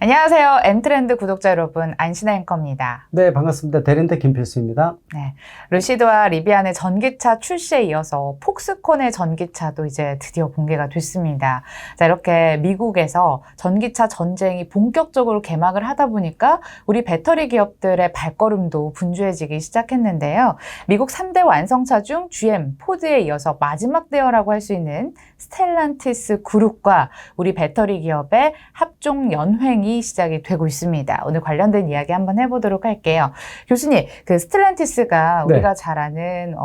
안녕하세요. 엔트렌드 구독자 여러분, 안신혜 앵커입니다. 네, 반갑습니다. 대리인대 김필수입니다. 네, 루시드와 리비안의 전기차 출시에 이어서 폭스콘의 전기차도 이제 드디어 공개가 됐습니다. 자, 이렇게 미국에서 전기차 전쟁이 본격적으로 개막을 하다 보니까 우리 배터리 기업들의 발걸음도 분주해지기 시작했는데요. 미국 3대 완성차 중 GM, 포드에 이어서 마지막 대여라고 할 수 있는 스텔란티스 그룹과 우리 배터리 기업의 합종 연횡이 시작이 되고 있습니다. 오늘 관련된 이야기 한번 해보도록 할게요. 교수님, 그 스텔란티스가 네. 우리가 잘 아는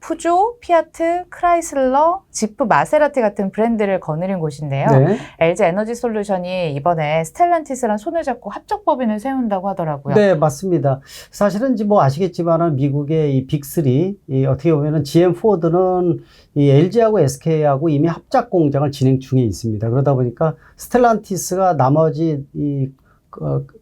푸조, 피아트, 크라이슬러, 지프, 마세라티 같은 브랜드를 거느린 곳인데요. 네. LG 에너지 솔루션이 이번에 스텔란티스랑 손을 잡고 합작 법인을 세운다고 하더라고요. 네, 맞습니다. 사실은 뭐 아시겠지만은 미국의 이 빅3, 어떻게 보면은 GM, 포드는 이 LG하고 SK하고 이미 합작 공장을 진행 중에 있습니다. 그러다 보니까 스텔란티스가 나머지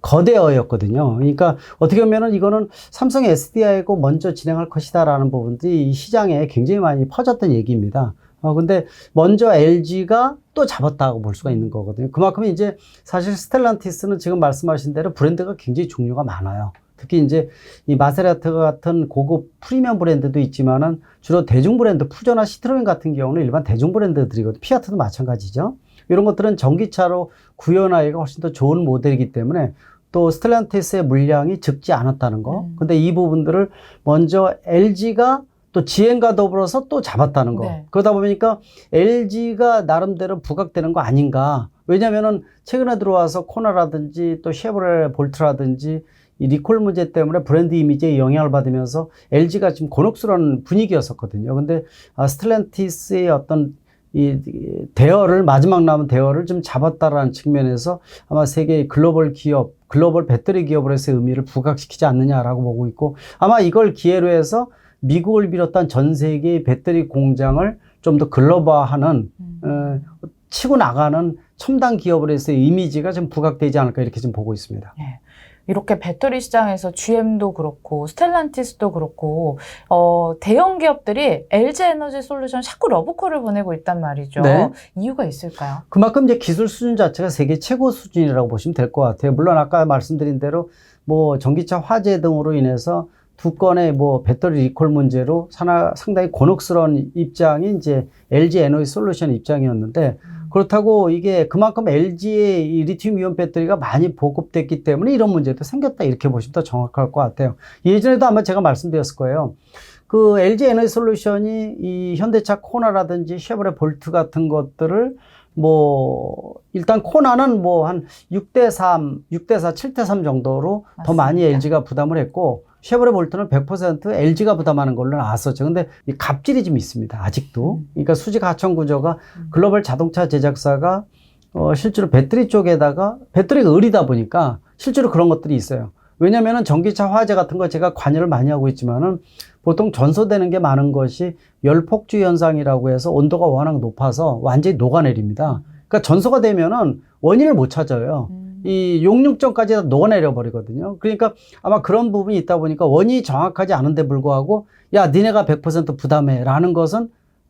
거대어였거든요. 그러니까 어떻게 보면은 이거는 삼성 SDI고 먼저 진행할 것이다라는 부분들이 이 시장에 굉장히 많이 퍼졌던 얘기입니다. 근데 먼저 LG가 또 잡았다고 볼 수가 있는 거거든요. 그만큼 이제 사실 스텔란티스는 지금 말씀하신 대로 브랜드가 굉장히 종류가 많아요. 특히 이제 이 마세라티 같은 고급 프리미엄 브랜드도 있지만은 주로 대중 브랜드, 푸조나 시트로엔 같은 경우는 일반 대중 브랜드들이거든요. 피아트도 마찬가지죠. 이런 것들은 전기차로 구현하기가 훨씬 더 좋은 모델이기 때문에 또 스텔란티스의 물량이 적지 않았다는 거. 근데 이 부분들을 먼저 LG가 또 GM과 더불어서 또 잡았다는 거. 네. 그러다 보니까 LG가 나름대로 부각되는 거 아닌가. 왜냐면은 최근에 들어와서 코나라든지 또 쉐보레 볼트라든지 이 리콜 문제 때문에 브랜드 이미지에 영향을 받으면서 LG가 지금 곤혹스러운 분위기였었거든요. 근데 스텔란티스의 어떤 이 대여를, 마지막 남은 대여를 좀 잡았다라는 측면에서 아마 세계의 글로벌 기업, 글로벌 배터리 기업으로서의 의미를 부각시키지 않느냐라고 보고 있고, 아마 이걸 기회로 해서 미국을 비롯한 전 세계의 배터리 공장을 좀 더 글로벌화하는 치고 나가는 첨단 기업으로서의 이미지가 좀 부각되지 않을까 이렇게 좀 보고 있습니다. 네. 이렇게 배터리 시장에서 GM도 그렇고 스텔란티스도 그렇고 대형 기업들이 LG 에너지 솔루션 자꾸 러브콜을 보내고 있단 말이죠. 네. 이유가 있을까요? 그만큼 이제 기술 수준 자체가 세계 최고 수준이라고 보시면 될 것 같아요. 물론 아까 말씀드린 대로 뭐 전기차 화재 등으로 인해서 두 건의 뭐 배터리 리콜 문제로 상당히 곤혹스러운 입장이 이제 LG 에너지 솔루션 입장이었는데, 그렇다고 이게 그만큼 LG의 이 리튬 이온 배터리가 많이 보급됐기 때문에 이런 문제도 생겼다 이렇게 보시면 더 정확할 것 같아요. 예전에도 아마 제가 말씀드렸을 거예요. 그 LG 에너지 솔루션이 이 현대차 코나라든지 쉐보레 볼트 같은 것들을 뭐 일단 코나는 뭐 한 6대3, 6대4, 7대3 정도로 맞습니다. 더 많이 LG가 부담을 했고, 쉐보레 볼트는 100% LG가 부담하는 걸로 나왔었죠. 근데 이 갑질이 좀 있습니다. 아직도. 그러니까 수직 하청 구조가 글로벌 자동차 제작사가 실제로 배터리 쪽에다가 배터리가 의리다 보니까 실제로 그런 것들이 있어요. 왜냐면은 전기차 화재 같은 거 제가 관여를 많이 하고 있지만은 보통 전소되는 게 많은 것이 열폭주 현상이라고 해서 온도가 워낙 높아서 완전히 녹아내립니다. 그러니까 전소가 되면은 원인을 못 찾아요. 이 용융점까지 다 녹아내려 버리거든요. 그러니까 아마 그런 부분이 있다 보니까 원인이 정확하지 않은데 불구하고 야, 니네가 100% 부담해 라는 것은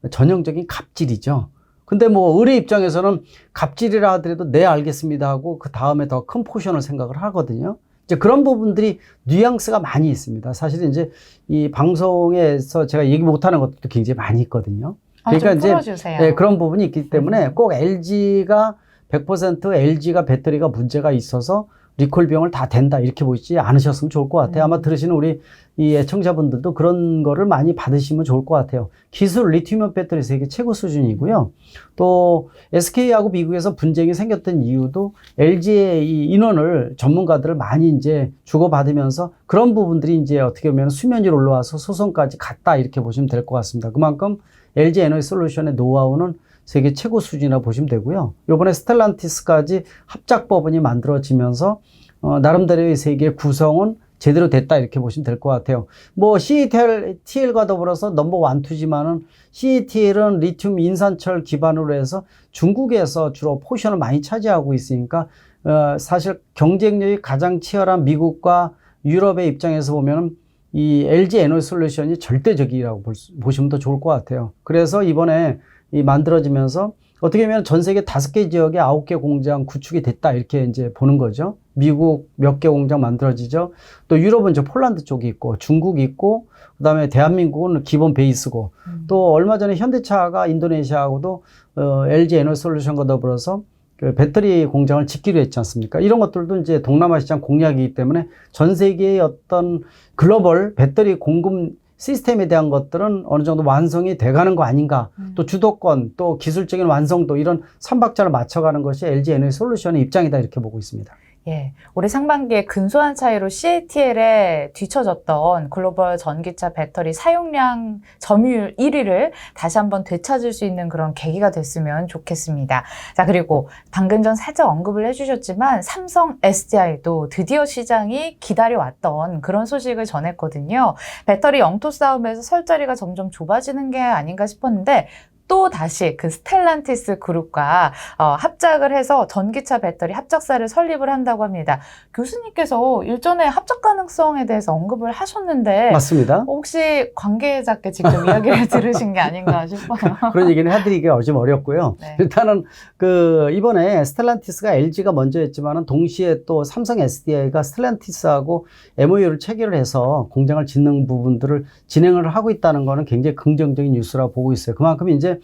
전형적인 갑질이죠. 근데 뭐 의뢰 입장에서는 갑질이라 하더라도 네, 알겠습니다 하고 그 다음에 더 큰 포션을 생각을 하거든요. 이제 그런 부분들이 뉘앙스가 많이 있습니다. 사실 이제 이 방송에서 제가 얘기 못하는 것도 굉장히 많이 있거든요. 그러니까 좀 풀어주세요. 네, 그런 부분이 있기 때문에 꼭 LG가 100% LG가 배터리가 문제가 있어서 리콜 비용을 다 댄다 이렇게 보시지 않으셨으면 좋을 것 같아요. 아마 들으시는 우리 이 애청자분들도 그런 거를 많이 받으시면 좋을 것 같아요. 기술 리튬이온 배터리 세계 최고 수준이고요. 또 SK하고 미국에서 분쟁이 생겼던 이유도 LG의 이 인원을, 전문가들을 많이 이제 주고받으면서 그런 부분들이 이제 어떻게 보면 수면 위로 올라와서 소송까지 갔다 이렇게 보시면 될 것 같습니다. 그만큼 LG 에너지 솔루션의 노하우는 세계 최고 수준이라 보시면 되고요. 이번에 스텔란티스까지 합작 법인이 만들어지면서 나름대로의 세계의 구성은 제대로 됐다 이렇게 보시면 될 것 같아요. 뭐 CATL과 더불어서 넘버 1, 2지만은 CATL은 리튬 인산철 기반으로 해서 중국에서 주로 포션을 많이 차지하고 있으니까 사실 경쟁력이 가장 치열한 미국과 유럽의 입장에서 보면은 이 LG 에너지 솔루션이 절대적이라고 보시면 더 좋을 것 같아요. 그래서 이번에 이 만들어지면서 어떻게 보면 전 세계 5개 지역에 9개 공장 구축이 됐다 이렇게 이제 보는 거죠. 미국 몇 개 공장 만들어지죠. 또 유럽은 저 폴란드 쪽이 있고 중국이 있고 그다음에 대한민국은 기본 베이스고 또 얼마 전에 현대차가 인도네시아하고도 LG 에너솔루션과 더불어서 그 배터리 공장을 짓기로 했지 않습니까? 이런 것들도 이제 동남아 시장 공략이기 때문에 전 세계의 어떤 글로벌 배터리 공급 시스템에 대한 것들은 어느 정도 완성이 돼가는 거 아닌가. 또 주도권, 또 기술적인 완성도 이런 삼박자를 맞춰가는 것이 LG 에너솔루션의 입장이다 이렇게 보고 있습니다. 예, 올해 상반기에 근소한 차이로 CATL에 뒤처졌던 글로벌 전기차 배터리 사용량 점유율 1위를 다시 한번 되찾을 수 있는 그런 계기가 됐으면 좋겠습니다. 자, 그리고 방금 전 살짝 언급을 해주셨지만 삼성 SDI도 드디어 시장이 기다려왔던 그런 소식을 전했거든요. 배터리 영토 싸움에서 설 자리가 점점 좁아지는 게 아닌가 싶었는데 또 다시 그 스텔란티스 그룹과 합작을 해서 전기차 배터리 합작사를 설립을 한다고 합니다. 교수님께서 일전에 합작 가능성에 대해서 언급을 하셨는데 맞습니다. 혹시 관계자께 직접 이야기를 들으신 게 아닌가 싶어요. 그런 얘기는 해드리기가 좀 어렵고요. 네. 일단은 이번에 스텔란티스가 LG가 먼저 했지만은 동시에 또 삼성 SDI가 스텔란티스하고 MOU를 체결을 해서 공장을 짓는 부분들을 진행을 하고 있다는 거는 굉장히 긍정적인 뉴스라고 보고 있어요. 그만큼 이제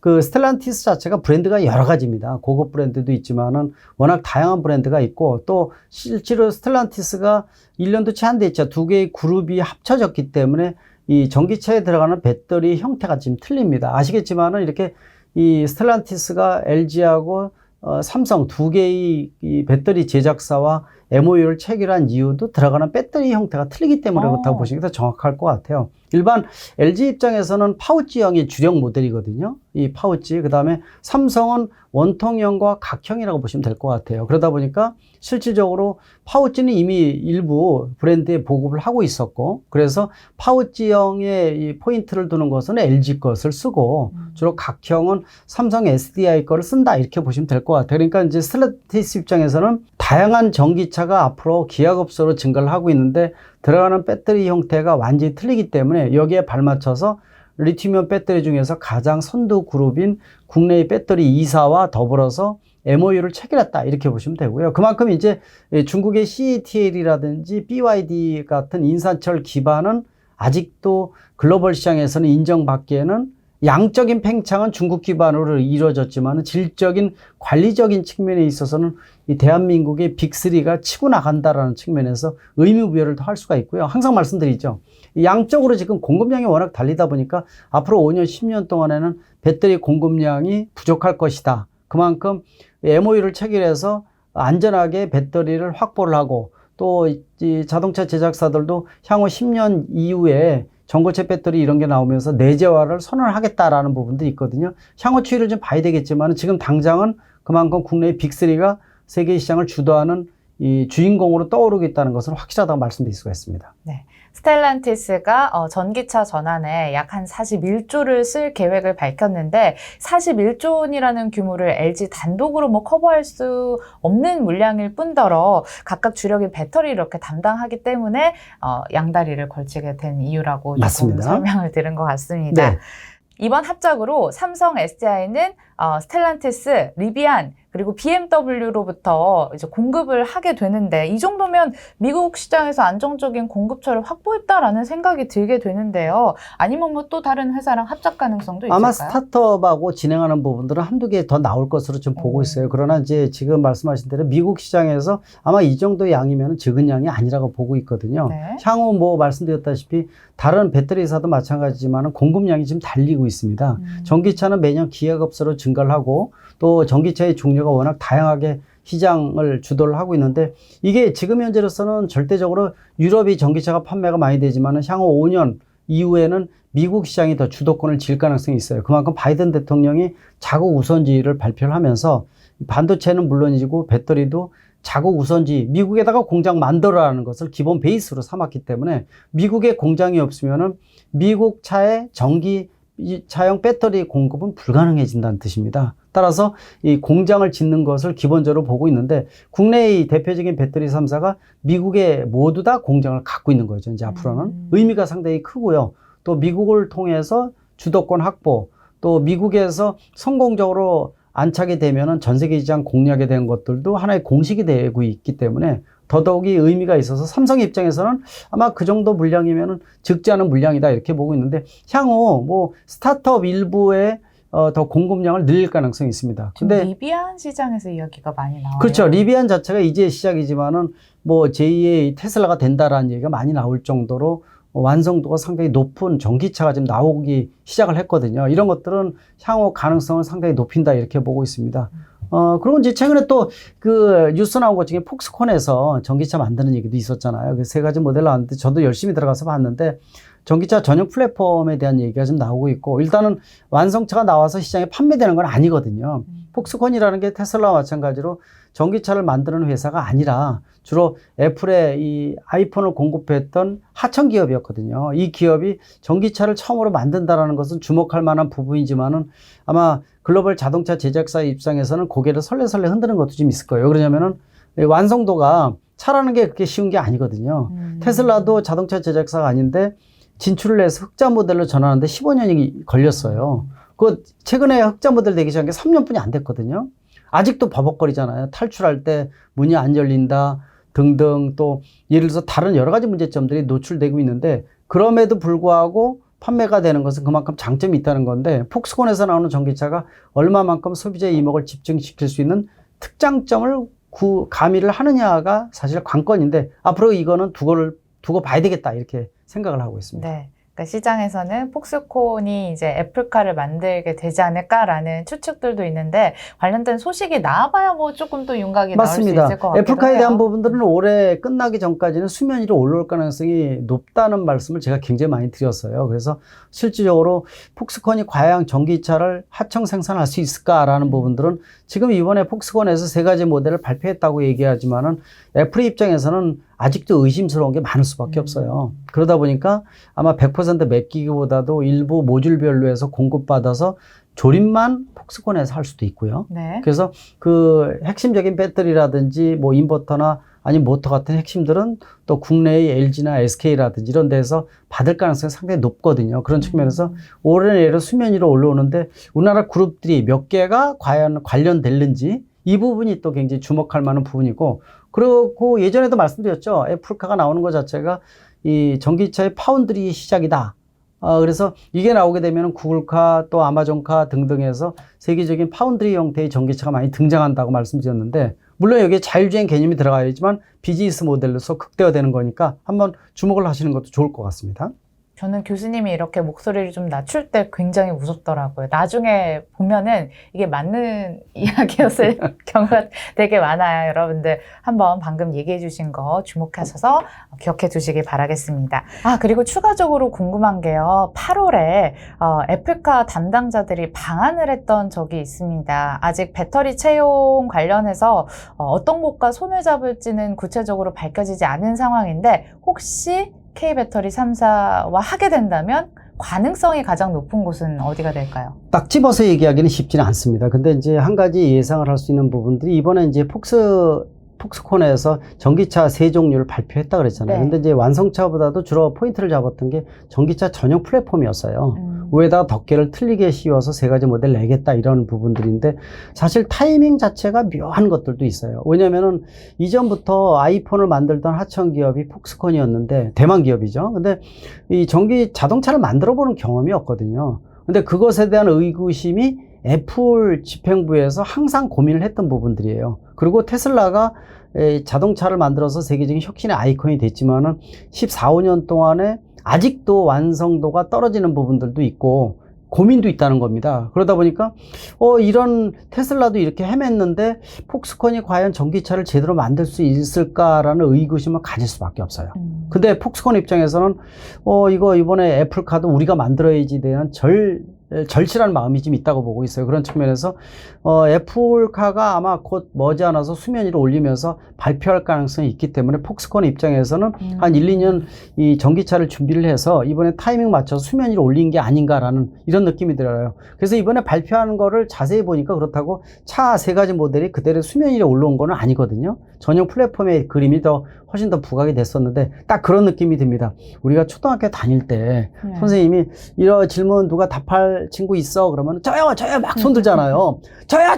그 스텔란티스 자체가 브랜드가 여러 가지입니다. 고급 브랜드도 있지만은 워낙 다양한 브랜드가 있고 또 실제로 스텔란티스가 1년도 채 안 됐죠. 두 개의 그룹이 합쳐졌기 때문에 이 전기차에 들어가는 배터리 형태가 지금 틀립니다. 아시겠지만은 이렇게 이 스텔란티스가 LG하고 삼성 두 개의 이 배터리 제작사와 MOU를 체결한 이유도 들어가는 배터리 형태가 틀리기 때문에 그렇다고 보시는 게 더 정확할 것 같아요. 일반 LG 입장에서는 파우치형이 주력 모델이거든요. 이 파우치, 그 다음에 삼성은 원통형과 각형이라고 보시면 될 것 같아요. 그러다 보니까 실질적으로 파우치는 이미 일부 브랜드에 보급을 하고 있었고, 그래서 파우치형의 이 포인트를 두는 것은 LG 것을 쓰고, 주로 각형은 삼성 SDI 거를 쓴다 이렇게 보시면 될 것 같아요. 그러니까 이제 스텔란티스 입장에서는 다양한 전기차가 앞으로 기하급수로 증가를 하고 있는데 들어가는 배터리 형태가 완전히 틀리기 때문에 여기에 발맞춰서 리튬이온 배터리 중에서 가장 선두 그룹인 국내의 배터리 2사와 더불어서 MOU를 체결했다 이렇게 보시면 되고요. 그만큼 이제 중국의 CATL이라든지 BYD 같은 인산철 기반은 아직도 글로벌 시장에서는 인정받기에는 양적인 팽창은 중국 기반으로 이루어졌지만 질적인 관리적인 측면에 있어서는 이 대한민국의 빅3가 치고 나간다라는 측면에서 의미부여를 더 할 수가 있고요. 항상 말씀드리죠. 양적으로 지금 공급량이 워낙 달리다 보니까 앞으로 5년, 10년 동안에는 배터리 공급량이 부족할 것이다. 그만큼 MOU를 체결해서 안전하게 배터리를 확보를 하고 또 이 자동차 제작사들도 향후 10년 이후에 전고체 배터리 이런 게 나오면서 내재화를 선언을 하겠다라는 부분도 있거든요. 향후 추이를 좀 봐야 되겠지만 지금 당장은 그만큼 국내의 빅3가 세계 시장을 주도하는 이 주인공으로 떠오르고 있다는 것은 확실하다고 말씀드릴 수가 있습니다. 네. 스텔란티스가 전기차 전환에 약 한 41조를 쓸 계획을 밝혔는데 41조 원이라는 규모를 LG 단독으로 커버할 수 없는 물량일 뿐더러 각각 주력인 배터리 이렇게 담당하기 때문에 양다리를 걸치게 된 이유라고 조금 맞습니다. 설명을 들은 것 같습니다. 네. 이번 합작으로 삼성 SDI는 스텔란티스, 리비안 그리고 BMW로부터 이제 공급을 하게 되는데 이 정도면 미국 시장에서 안정적인 공급처를 확보했다라는 생각이 들게 되는데요. 아니면 뭐 또 다른 회사랑 합작 가능성도 있을까요? 아마 스타트업하고 진행하는 부분들은 한두 개 더 나올 것으로 좀 보고 있어요. 그러나 이제 지금 말씀하신 대로 미국 시장에서 아마 이 정도 양이면 적은 양이 아니라고 보고 있거든요. 네. 향후 뭐 말씀드렸다시피 다른 배터리 회사도 마찬가지지만 공급량이 지금 달리고 있습니다. 전기차는 매년 기하급수로 증가를 하고 또 전기차의 종류가 워낙 다양하게 시장을 주도를 하고 있는데 이게 지금 현재로서는 절대적으로 유럽이 전기차가 판매가 많이 되지만 향후 5년 이후에는 미국 시장이 더 주도권을 질 가능성이 있어요. 그만큼 바이든 대통령이 자국 우선주의를 발표를 하면서 반도체는 물론이고 배터리도 자국 우선주의, 미국에다가 공장 만들어라는 것을 기본 베이스로 삼았기 때문에 미국에 공장이 없으면은 미국 차의 전기차용 배터리 공급은 불가능해진다는 뜻입니다. 따라서 이 공장을 짓는 것을 기본적으로 보고 있는데 국내의 대표적인 배터리 3사가 미국에 모두 다 공장을 갖고 있는 거죠. 이제 앞으로는 의미가 상당히 크고요. 또 미국을 통해서 주도권 확보, 또 미국에서 성공적으로 안착이 되면은 전 세계 시장 공략에 대한 것들도 하나의 공식이 되고 있기 때문에 더더욱이 의미가 있어서 삼성 입장에서는 아마 그 정도 물량이면은 적지 않은 물량이다 이렇게 보고 있는데 향후 뭐 스타트업 일부에 더 공급량을 늘릴 가능성이 있습니다. 근데 리비안 시장에서 이야기가 많이 나와요. 그렇죠. 리비안 자체가 이제 시작이지만은 뭐 제2의 테슬라가 된다라는 얘기가 많이 나올 정도로 완성도가 상당히 높은 전기차가 지금 나오기 시작을 했거든요. 이런 것들은 향후 가능성을 상당히 높인다 이렇게 보고 있습니다. 그리고 이제 최근에 또 그 뉴스 나온 것 중에 폭스콘에서 전기차 만드는 얘기도 있었잖아요. 그 세 가지 모델 나왔는데 저도 열심히 들어가서 봤는데 전기차 전용 플랫폼에 대한 얘기가 좀 나오고 있고 일단은 완성차가 나와서 시장에 판매되는 건 아니거든요. 폭스콘이라는 게 테슬라와 마찬가지로 전기차를 만드는 회사가 아니라 주로 애플의 이 아이폰을 공급했던 하청 기업이었거든요. 이 기업이 전기차를 처음으로 만든다라는 것은 주목할 만한 부분이지만은 아마 글로벌 자동차 제작사 입장에서는 고개를 설레설레 흔드는 것도 좀 있을 거예요. 그러냐면은 완성도가 차라는 게 그렇게 쉬운 게 아니거든요. 테슬라도 자동차 제작사가 아닌데 진출을 해서 흑자 모델로 전환하는데 15년이 걸렸어요. 그 최근에 흑자 모델 되기 시작한 게 3년뿐이 안 됐거든요. 아직도 버벅거리잖아요. 탈출할 때 문이 안 열린다 등등 또 예를 들어서 다른 여러 가지 문제점들이 노출되고 있는데 그럼에도 불구하고 판매가 되는 것은 그만큼 장점이 있다는 건데 폭스콘에서 나오는 전기차가 얼마만큼 소비자의 이목을 집중시킬 수 있는 특장점을 가미를 하느냐가 사실 관건인데 앞으로 이거는 두고 봐야 되겠다 이렇게 생각을 하고 있습니다. 네. 그러니까 시장에서는 폭스콘이 이제 애플카를 만들게 되지 않을까라는 추측들도 있는데 관련된 소식이 나와봐야 뭐 조금 또 윤곽이 나올 수 있을 것 같기도 해요. 애플카에 대한 부분들은 올해 끝나기 전까지는 수면 위로 올라올 가능성이 높다는 말씀을 제가 굉장히 많이 드렸어요. 그래서 실질적으로 폭스콘이 과연 전기차를 하청 생산할 수 있을까라는 부분들은 지금 이번에 폭스콘에서 세 가지 모델을 발표했다고 얘기하지만은 애플 입장에서는 아직도 의심스러운 게 많을 수밖에 없어요. 그러다 보니까 아마 100% 맡기기보다도 일부 모듈별로 해서 공급받아서 조립만 폭스콘에서 할 수도 있고요. 네. 그래서 그 핵심적인 배터리라든지 뭐 인버터나 아니면 모터 같은 핵심들은 또 국내의 LG나 SK라든지 이런 데서 받을 가능성이 상당히 높거든요. 그런 측면에서 올해는 예를 수면 위로 올라오는데 우리나라 그룹들이 몇 개가 과연 관련될는지 이 부분이 또 굉장히 주목할 만한 부분이고 그리고 예전에도 말씀드렸죠. 애플카가 나오는 것 자체가 이 전기차의 파운드리 시작이다. 그래서 이게 나오게 되면 구글카 또 아마존카 등등해서 세계적인 파운드리 형태의 전기차가 많이 등장한다고 말씀드렸는데 물론 여기에 자율주행 개념이 들어가야지만 비즈니스 모델로서 극대화되는 거니까 한번 주목을 하시는 것도 좋을 것 같습니다. 저는 교수님이 이렇게 목소리를 좀 낮출 때 굉장히 무섭더라고요. 나중에 보면은 이게 맞는 이야기였을 경우가 되게 많아요. 여러분들 한번 방금 얘기해 주신 거 주목하셔서 기억해 두시길 바라겠습니다. 그리고 추가적으로 궁금한 게요. 8월에 애플카 담당자들이 방한을 했던 적이 있습니다. 아직 배터리 채용 관련해서 어떤 곳과 손을 잡을지는 구체적으로 밝혀지지 않은 상황인데 혹시 K배터리 3사와 하게 된다면 가능성이 가장 높은 곳은 어디가 될까요? 딱 집어서 얘기하기는 쉽지는 않습니다. 근데 이제 한 가지 예상을 할 수 있는 부분들이 이번에 이제 폭스콘에서 전기차 세 종류를 발표했다 그랬잖아요. 네. 근데 이제 완성차보다도 주로 포인트를 잡았던 게 전기차 전용 플랫폼이었어요. 위에다가 덮개를 틀리게 씌워서 세 가지 모델 내겠다 이런 부분들인데 사실 타이밍 자체가 묘한 것들도 있어요. 왜냐면은 이전부터 아이폰을 만들던 하청 기업이 폭스콘이었는데 대만 기업이죠. 근데 이 전기 자동차를 만들어 보는 경험이 없거든요. 근데 그것에 대한 의구심이 애플 집행부에서 항상 고민을 했던 부분들이에요. 그리고 테슬라가 자동차를 만들어서 세계적인 혁신의 아이콘이 됐지만은 14, 15년 동안에 아직도 완성도가 떨어지는 부분들도 있고 고민도 있다는 겁니다. 그러다 보니까 이런 테슬라도 이렇게 헤맸는데 폭스콘이 과연 전기차를 제대로 만들 수 있을까라는 의구심을 가질 수밖에 없어요. 근데 폭스콘 입장에서는 이거 이번에 애플카도 우리가 만들어야지 대한 절실한 마음이 좀 있다고 보고 있어요. 그런 측면에서 애플카가 아마 곧 머지않아서 수면 위로 올리면서 발표할 가능성이 있기 때문에 폭스콘 입장에서는 한 1, 2년 이 전기차를 준비를 해서 이번에 타이밍 맞춰서 수면 위로 올린 게 아닌가라는 이런 느낌이 들어요. 그래서 이번에 발표하는 거를 자세히 보니까 그렇다고 차 세 가지 모델이 그대로 수면 위로 올라온 거는 아니거든요. 전용 플랫폼의 그림이 훨씬 더 부각이 됐었는데 딱 그런 느낌이 듭니다. 우리가 초등학교 다닐 때 선생님이 이런 질문 누가 할 친구 있어? 그러면 저요 막 손들잖아요. 저요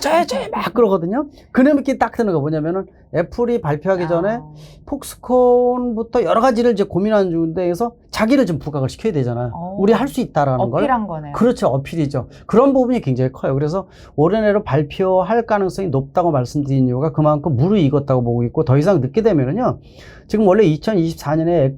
막 그러거든요. 그놈께 딱 드는 거 뭐냐면은 애플이 발표하기 전에 폭스콘부터 여러 가지를 이제 고민하는 중인데에서 자기를 좀 부각을 시켜야 되잖아요. 우리 할 수 있다라는 걸. 어필한 거네요. 그렇죠. 어필이죠. 그런 부분이 굉장히 커요. 그래서 올해 내로 발표할 가능성이 높다고 말씀드린 이유가 그만큼 무르익었다고 보고 있고, 더 이상 늦게 되면은요, 지금 원래 2024년에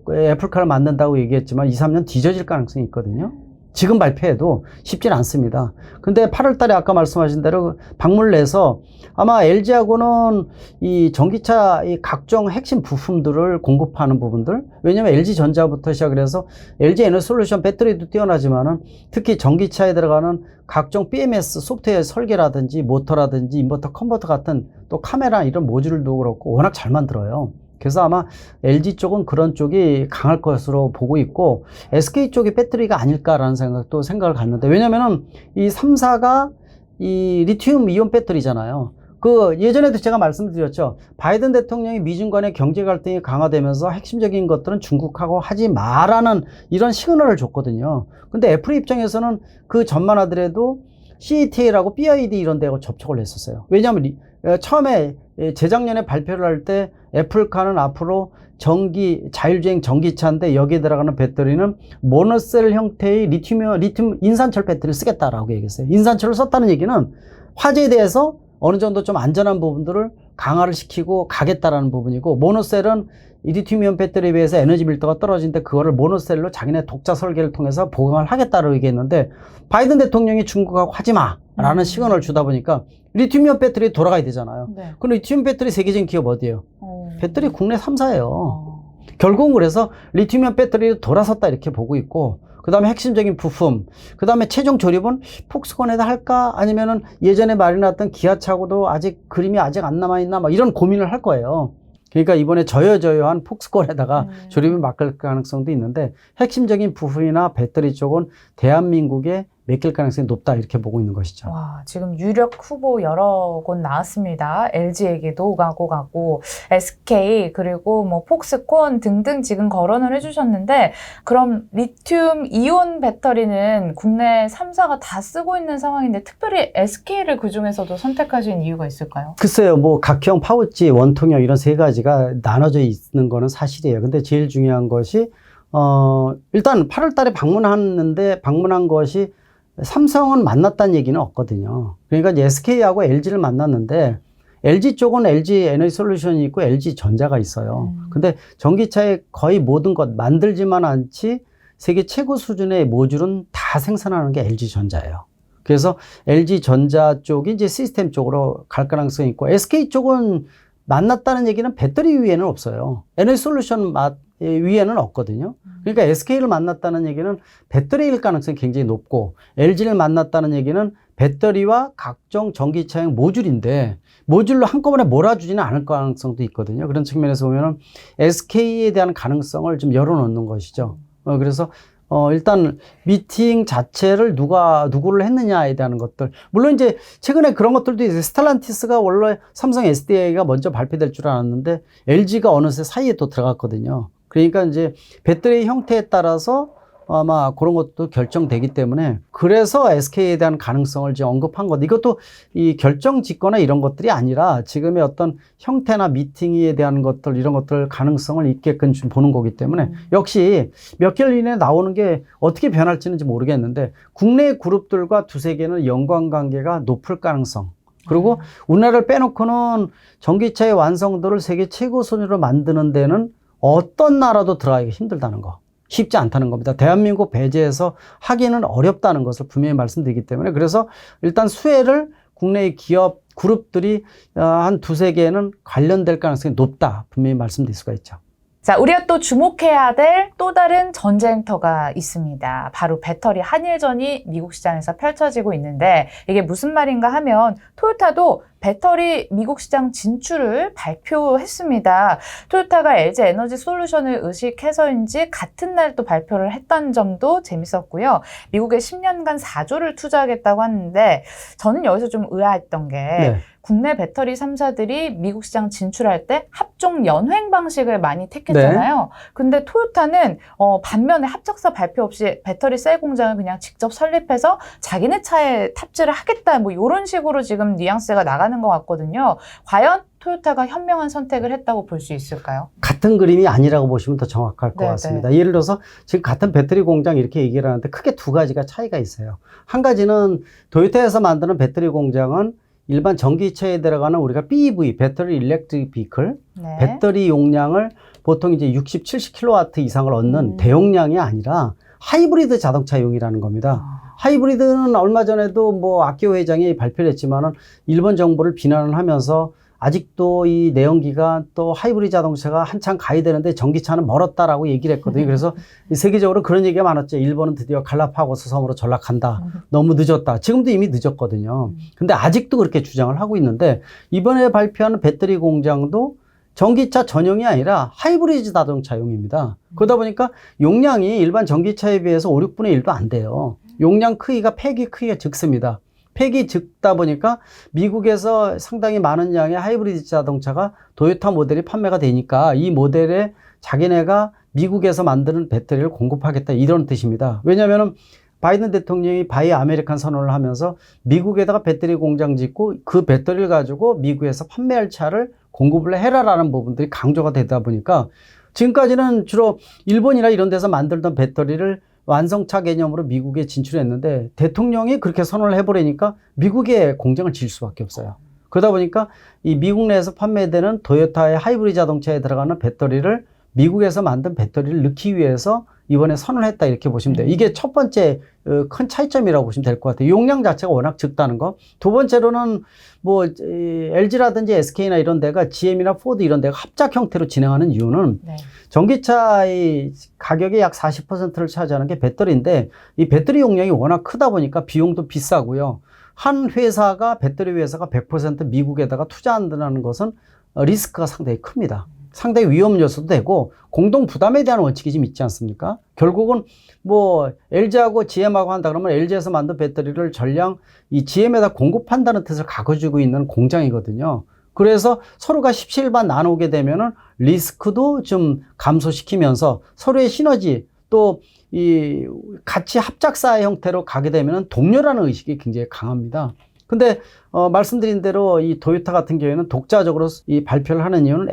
애플카를 만든다고 얘기했지만 2, 3년 뒤져질 가능성이 있거든요. 지금 발표해도 쉽진 않습니다. 근데 8월 달에 아까 말씀하신 대로 방문을 내서 아마 LG하고는 이 전기차 이 각종 핵심 부품들을 공급하는 부분들, 왜냐면 LG전자부터 시작을 해서 LG 에너솔루션 배터리도 뛰어나지만은 특히 전기차에 들어가는 각종 BMS 소프트웨어 설계라든지 모터라든지 인버터 컨버터 같은 또 카메라 이런 모듈도 그렇고 워낙 잘 만들어요. 그래서 아마 LG 쪽은 그런 쪽이 강할 것으로 보고 있고, SK 쪽이 배터리가 아닐까라는 생각을 갖는데, 왜냐면은 이 3사가 이 리튬 이온 배터리잖아요. 그 예전에도 제가 말씀드렸죠. 바이든 대통령이 미중 간의 경제 갈등이 강화되면서 핵심적인 것들은 중국하고 하지 마라는 이런 시그널을 줬거든요. 근데 애플 입장에서는 그 전만 하더라도 CATL하고 BYD 이런 데하고 접촉을 했었어요. 왜냐하면 처음에 재작년에 발표를 할 때 애플카는 앞으로 자율주행 전기차인데 여기에 들어가는 배터리는 모노셀 형태의 리튬 인산철 배터리를 쓰겠다라고 얘기했어요. 인산철을 썼다는 얘기는 화재에 대해서 어느 정도 좀 안전한 부분들을 강화를 시키고 가겠다라는 부분이고, 모노셀은 리튬이온 배터리에 비해서 에너지 밀도가 떨어지는데 그거를 모노셀로 자기네 독자 설계를 통해서 보강을 하겠다라고 얘기했는데, 바이든 대통령이 중국하고 하지 마라는 시그널을 주다 보니까 리튬이온 배터리 돌아가야 되잖아요. 네. 그럼 리튬 배터리 세계적인 기업 어디예요? 배터리 국내 3사예요. 결국은 그래서 리튬이온 배터리도 돌아섰다 이렇게 보고 있고, 그 다음에 핵심적인 부품, 그 다음에 최종 조립은 폭스콘에다 할까? 아니면은 예전에 마련했던 기아차고도 아직 그림이 아직 안 남아있나? 막 이런 고민을 할 거예요. 그러니까 이번에 저여한 폭스콘에다가 조립을 맡길 가능성도 있는데, 핵심적인 부품이나 배터리 쪽은 대한민국에 맡길 가능성이 높다 이렇게 보고 있는 것이죠. 와, 지금 유력 후보 여러 곳 나왔습니다. LG에게도 가고 SK 그리고 뭐 폭스콘 등등 지금 거론을 해주셨는데, 그럼 리튬 이온 배터리는 국내 3사가 다 쓰고 있는 상황인데 특별히 SK를 그 중에서도 선택하신 이유가 있을까요? 글쎄요, 뭐 각형, 파우치, 원통형 이런 세 가지가 나눠져 있는 거는 사실이에요. 근데 제일 중요한 것이 일단 8월 달에 방문한 것이 삼성은 만났다는 얘기는 없거든요. 그러니까 SK하고 LG를 만났는데, LG 쪽은 LG 에너지솔루션이 있고 LG 전자가 있어요. 근데 전기차의 거의 모든 것 만들지만 않지 세계 최고 수준의 모듈은 다 생산하는 게 LG 전자예요. 그래서 LG 전자 쪽이 이제 시스템 쪽으로 갈 가능성이 있고, SK 쪽은 만났다는 얘기는 배터리 위에는 없어요. 에너지솔루션 위에는 없거든요. 그러니까 SK를 만났다는 얘기는 배터리일 가능성이 굉장히 높고, LG를 만났다는 얘기는 배터리와 각종 전기차용 모듈인데 모듈로 한꺼번에 몰아주지는 않을 가능성도 있거든요. 그런 측면에서 보면은 SK에 대한 가능성을 좀 열어놓는 것이죠. 그래서 일단 미팅 자체를 누구를 했느냐에 대한 것들. 물론 이제 최근에 그런 것들도 있어요. 스텔란티스가 원래 삼성 SDI가 먼저 발표될 줄 알았는데 LG가 어느새 사이에 또 들어갔거든요. 그러니까 이제 배터리 형태에 따라서 아마 그런 것도 결정되기 때문에, 그래서 SK에 대한 가능성을 이제 언급한 것. 이것도 이 결정 짓거나 이런 것들이 아니라 지금의 어떤 형태나 미팅에 대한 것들, 이런 것들 가능성을 있게끔 좀 보는 거기 때문에, 역시 몇 개월 이내에 나오는 게 어떻게 변할지는 모르겠는데 국내 그룹들과 두세 개는 연관관계가 높을 가능성. 그리고 우리나라를 빼놓고는 전기차의 완성도를 세계 최고 순위로 만드는 데는 어떤 나라도 들어가기가 힘들다는 거, 쉽지 않다는 겁니다. 대한민국 배제해서 하기는 어렵다는 것을 분명히 말씀드리기 때문에, 그래서 일단 수혜를 국내의 기업 그룹들이 한 두세 개는 관련될 가능성이 높다, 분명히 말씀드릴 수가 있죠. 자, 우리가 또 주목해야 될 또 다른 전쟁터가 있습니다. 바로 배터리 한일전이 미국 시장에서 펼쳐지고 있는데, 이게 무슨 말인가 하면 토요타도 배터리 미국 시장 진출을 발표했습니다. 토요타가 LG 에너지 솔루션을 의식해서인지 같은 날 또 발표를 했다는 점도 재밌었고요. 미국에 10년간 4조를 투자하겠다고 하는데, 저는 여기서 좀 의아했던 게 국내 배터리 3사들이 미국 시장 진출할 때 합종 연횡 방식을 많이 택했잖아요. 근데 토요타는 반면에 합작사 발표 없이 배터리 셀 공장을 그냥 직접 설립해서 자기네 차에 탑재를 하겠다, 뭐 이런 식으로 지금 뉘앙스가 나가는 것 같거든요. 과연 토요타가 현명한 선택을 했다고 볼 수 있을까요? 같은 그림이 아니라고 보시면 더 정확할 것 네, 같습니다. 예를 들어서 지금 같은 배터리 공장 이렇게 얘기를 하는데 크게 두 가지가 차이가 있어요. 한 가지는 토요타에서 만드는 배터리 공장은 일반 전기차에 들어가는 우리가 BEV, 배터리 일렉트릭 비클, 네. 배터리 용량을 보통 이제 60, 70kW 이상을 얻는 대용량이 아니라 하이브리드 자동차용이라는 겁니다. 하이브리드는 얼마 전에도 뭐 아키오 회장이 발표를 했지만은 일본 정부를 비난을 하면서 아직도 이 내연기관 또 하이브리드 자동차가 한참 가야 되는데 전기차는 멀었다라고 얘기를 했거든요. 그래서 세계적으로 그런 얘기가 많았죠. 일본은 드디어 갈라파고스 섬으로 전락한다. 너무 늦었다. 지금도 이미 늦었거든요. 근데 아직도 그렇게 주장을 하고 있는데 이번에 발표하는 배터리 공장도 전기차 전용이 아니라 하이브리드 자동차용입니다. 그러다 보니까 용량이 일반 전기차에 비해서 5, 6분의 1도 안 돼요. 용량 크기가 팩이 크기가 적습니다. 팩이 적다 보니까 미국에서 상당히 많은 양의 하이브리드 자동차가 도요타 모델이 판매가 되니까 이 모델에 자기네가 미국에서 만드는 배터리를 공급하겠다 이런 뜻입니다. 왜냐하면 바이든 대통령이 바이 아메리칸 선언을 하면서 미국에다가 배터리 공장 짓고 그 배터리를 가지고 미국에서 판매할 차를 공급을 해라라는 부분들이 강조가 되다 보니까 지금까지는 주로 일본이나 이런 데서 만들던 배터리를 완성차 개념으로 미국에 진출했는데 대통령이 그렇게 선언을 해버리니까 미국에 공장을 지을 수밖에 없어요. 그러다 보니까 이 미국 내에서 판매되는 토요타의 하이브리드 자동차에 들어가는 배터리를 미국에서 만든 배터리를 넣기 위해서 이번에 선언을 했다 이렇게 보시면 돼요. 이게 첫 번째 큰 차이점이라고 보시면 될 것 같아요. 용량 자체가 워낙 적다는 거. 두 번째로는 뭐 LG라든지 SK나 이런 데가 GM이나 포드 이런 데가 합작 형태로 진행하는 이유는 네. 전기차의 가격의 약 40%를 차지하는 게 배터리인데 이 배터리 용량이 워낙 크다 보니까 비용도 비싸고요. 한 회사가 배터리 회사가 100% 미국에다가 투자한다는 것은 리스크가 상당히 큽니다. 상당히 위험 요소도 되고 공동 부담에 대한 원칙이 좀 있지 않습니까? 결국은 뭐 LG하고 GM하고 한다 그러면 LG에서 만든 배터리를 전량 이 GM에다 공급한다는 뜻을 가지고 있는 공장이거든요. 그래서 서로가 십시일반 나누게 되면은 리스크도 좀 감소시키면서 서로의 시너지 또 이 같이 합작사의 형태로 가게 되면은 동료라는 의식이 굉장히 강합니다. 근데 말씀드린 대로 이 토요타 같은 경우에는 독자적으로 이 발표를 하는 이유는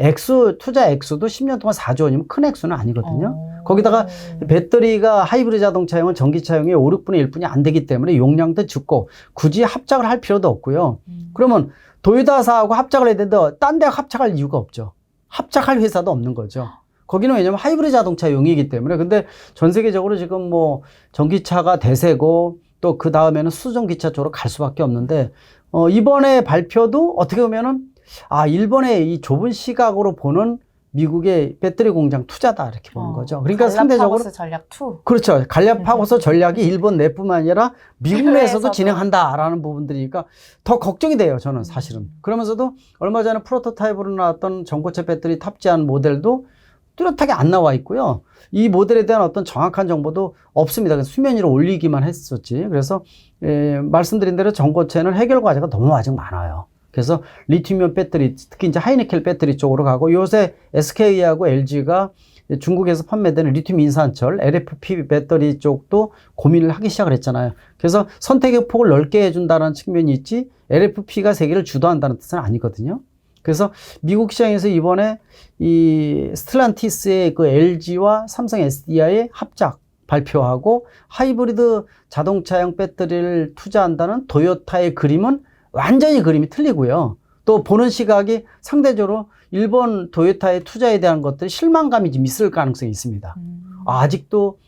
투자 액수도 10년 동안 4조 원이면 큰 액수는 아니거든요. 거기다가 배터리가 하이브리드 자동차용은 전기차용의 5, 6분의 1뿐이 안 되기 때문에 용량도 적고 굳이 합작을 할 필요도 없고요. 그러면 토요타사하고 합작을 해야 되는데 딴 데하고 합작할 이유가 없죠. 합작할 회사도 없는 거죠. 거기는 왜냐면 하이브리드 자동차용이기 때문에. 근데 전 세계적으로 지금 뭐 전기차가 대세고 또 그 다음에는 수전기차 쪽으로 갈 수밖에 없는데 이번에 발표도 어떻게 보면은 일본의 이 좁은 시각으로 보는 미국의 배터리 공장 투자다 이렇게 보는 거죠. 그러니까 상대적으로 갈라파고스 전략 2. 그렇죠. 갈라파고스 전략이 일본 내뿐만 아니라 미국 내에서도 진행한다라는 부분들이니까 더 걱정이 돼요. 저는 사실은. 그러면서도 얼마 전에 프로토타입으로 나왔던 전고체 배터리 탑재한 모델도 뚜렷하게 안 나와 있고요. 이 모델에 대한 어떤 정확한 정보도 없습니다. 그래서 수면 위로 올리기만 했었지. 그래서 말씀드린 대로 전고체는 해결 과제가 너무 아직 많아요. 그래서 리튬이온 배터리, 특히 이제 하이니켈 배터리 쪽으로 가고 요새 SK하고 LG가 중국에서 판매되는 리튬 인산철, LFP 배터리 쪽도 고민을 하기 시작을 했잖아요. 그래서 선택의 폭을 넓게 해준다는 측면이 있지 LFP가 세계를 주도한다는 뜻은 아니거든요. 그래서 미국 시장에서 이번에 이 스텔란티스의 그 LG와 삼성 SDI의 합작 발표하고 하이브리드 자동차용 배터리를 투자한다는 토요타의 그림은 완전히 그림이 틀리고요. 또 보는 시각이 상대적으로 일본 토요타의 투자에 대한 것들 실망감이 좀 있을 가능성이 있습니다. 아직도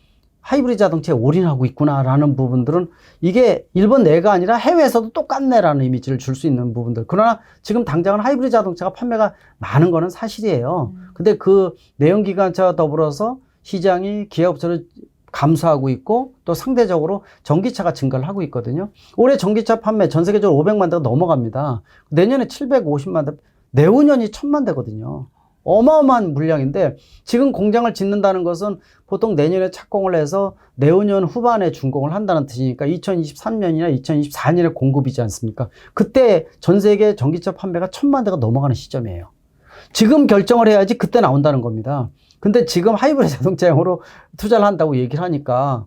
하이브리드 자동차에 올인하고 있구나라는 부분들은 이게 일본 내가 아니라 해외에서도 똑같네라는 이미지를 줄 수 있는 부분들. 그러나 지금 당장은 하이브리드 자동차가 판매가 많은 거는 사실이에요. 근데 그 내연기관차와 더불어서 시장이 기업체를 감소하고 있고 또 상대적으로 전기차가 증가를 하고 있거든요. 올해 전기차 판매 전 세계적으로 500만 대가 넘어갑니다. 내년에 750만 대, 내후년이 1000만 대거든요. 어마어마한 물량인데 지금 공장을 짓는다는 것은 보통 내년에 착공을 해서 내후년 후반에 준공을 한다는 뜻이니까 2023년이나 2024년에 공급이지 않습니까? 그때 전 세계 전기차 판매가 1,000만 대가 넘어가는 시점이에요. 지금 결정을 해야지 그때 나온다는 겁니다. 근데 지금 하이브리드 자동차용으로 투자를 한다고 얘기를 하니까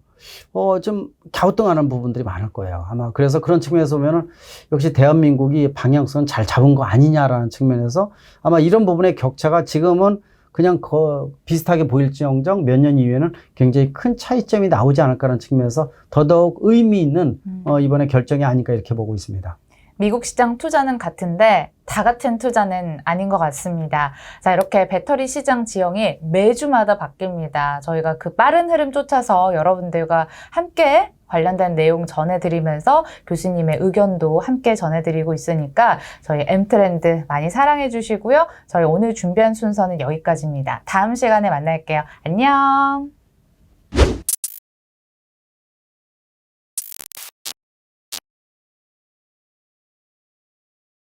좀 갸우뚱하는 부분들이 많을 거예요. 아마 그래서 그런 측면에서 보면은 역시 대한민국이 방향성은 잘 잡은 거 아니냐라는 측면에서 아마 이런 부분의 격차가 지금은 그냥 비슷하게 보일지언정 몇 년 이후에는 굉장히 큰 차이점이 나오지 않을까라는 측면에서 더더욱 의미 있는 이번에 결정이 아닐까 이렇게 보고 있습니다. 미국 시장 투자는 같은데 다 같은 투자는 아닌 것 같습니다. 자, 이렇게 배터리 시장 지형이 매주마다 바뀝니다. 저희가 그 빠른 흐름 쫓아서 여러분들과 함께 관련된 내용 전해드리면서 교수님의 의견도 함께 전해드리고 있으니까 저희 M트렌드 많이 사랑해 주시고요. 저희 오늘 준비한 순서는 여기까지입니다. 다음 시간에 만날게요. 안녕!